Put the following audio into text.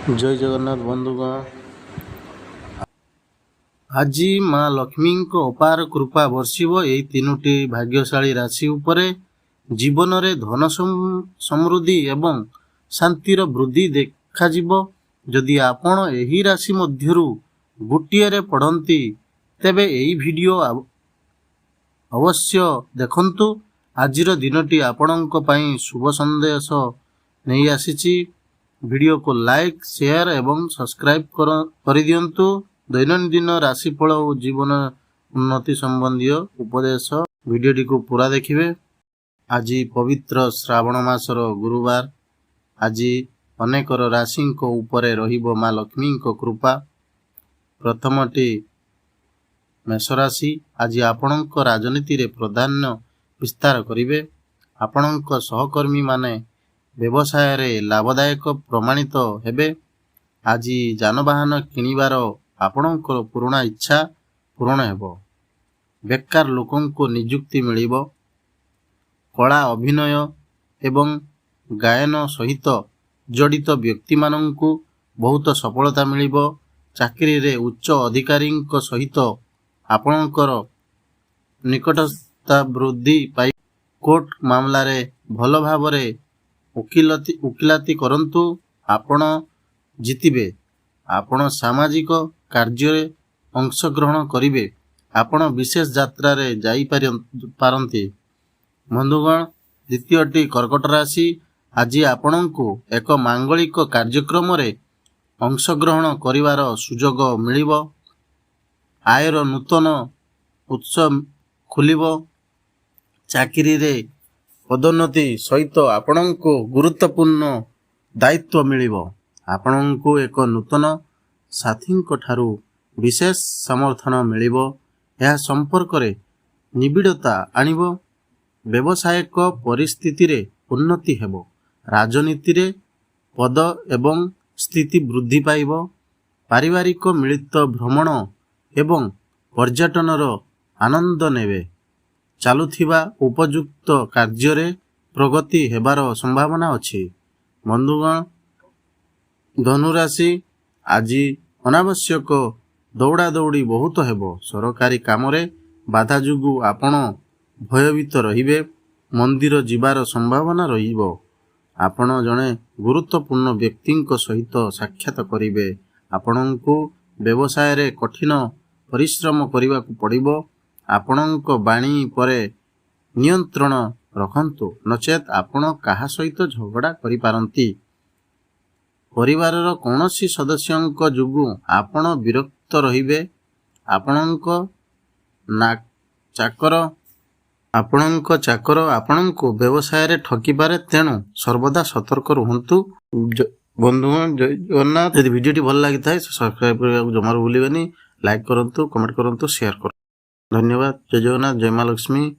जय जगन्नाथ बंधुगण। आज माँ लक्ष्मी अपार कृपा बर्षिब एई तीनोटी भाग्यशाली राशि उपरे। जीवन रे धन समृद्धि एवं शांतिर वृद्धि देखाजिब। जदि आपण एही राशि मध्यरु गोटिए रे पढ़ंती तेबे एई वीडियो अवश्य देखंतु। आजिर दिनटी आपणक पई शुभ संदेश नहीं आसीची। वीडियो को लाइक शेयर एवं सब्सक्राइब कर दियंतु। दैनंदिन राशिफल और जीवन उन्नति संबंधी उपदेश वीडियोटी को पूरा देखिए। आज पवित्र श्रावण मासर गुरुवार। आज अनेकर राशि उपरे रहिबो माँ लक्ष्मी कृपा। प्रथमटी मेष राशि। आज आपणक राजनीति रे प्राधान्य विस्तार करिवे। आपणक सहकर्मी माने व्यवसाय रे लाभदायक प्रमाणित हेबे। आज जानवाहन किणिबार आपणकर पुराणा इच्छा पूरण हेबो। बेकार लोकंको नियुक्ति मिलिबो। कला अभिनय एवं गायन सहित जड़ित व्यक्ति मानंकु बहुत सफलता मिलिबो। चाकरी रे उच्च अधिकारी सहित आपणकर निकटता वृद्धि पाई। कोर्ट मामला रे भल भावरे उकिलाती करंतु आपण जितिबे। आपण सामाजिक कार्य रे अंशग्रहण करिवे। आपण विशेष यात्रा रे जाई पारंती। बंधुगण, द्वितीयटी कर्कट राशि। आज आपणको एक मांगलिक कार्यक्रम रे अंशग्रहण करिवार सुजोग मिलिबो। आयर नूतन उत्स खुलिबो। चाकरी रे पदोन्नति सहित आपणको गुरुत्वपूर्ण दायित्व मिलिबो। आपणको एक नूतन साथी ठारू विशेष समर्थन मिलिबो। यह संपर्क रे निबिड़ता आनिबो। व्यवसायिक परिस्थिति रे उन्नति हेबो। राजनीति रे पद एवं स्थिति वृद्धि पाइबो। पारिवारिक मिलित भ्रमण एवं पर्यटनर आनंद नेबे। चालुथिबा उपयुक्त कार्य रे प्रगति हेबार संभावना अछि। बंधुगण, धनुराशि। आज अनावश्यक दौड़ा दौड़ी बहुत हेबो। सरकारी काम रे बाधा जुगु आपण भयभीत रहिबे। मंदिर जिबार संभावना रहिबो। आपण जणे गुरुत्वपूर्ण व्यक्तिंक सहित साक्षात करिवे। आपणको व्यवसाय रे कठिन परिश्रम करिवा को पड़िबो। आपणक बाणी परे नियंत्रण रखंतु, नचेत आपण काहा सहित झगड़ा करि पारंती। परिवारर कौनसी सदस्यंक जुगु आपण विरक्त रहिबे। आपणक चाकर आपणको व्यवसाय रे ठकी पारे, तेणु सर्वदा सतर्क रहंतु। बंधुगण, जय जगन्नाथ। यदि वीडियोटी भल लगी थाए सब्सक्राइब करने जमार भूलिबेनी। लाइक करंतु, कमेंट करंतु, शेयर करंतु। धन्यवाद। जय जगन्नाथ। जय माँ लक्ष्मी।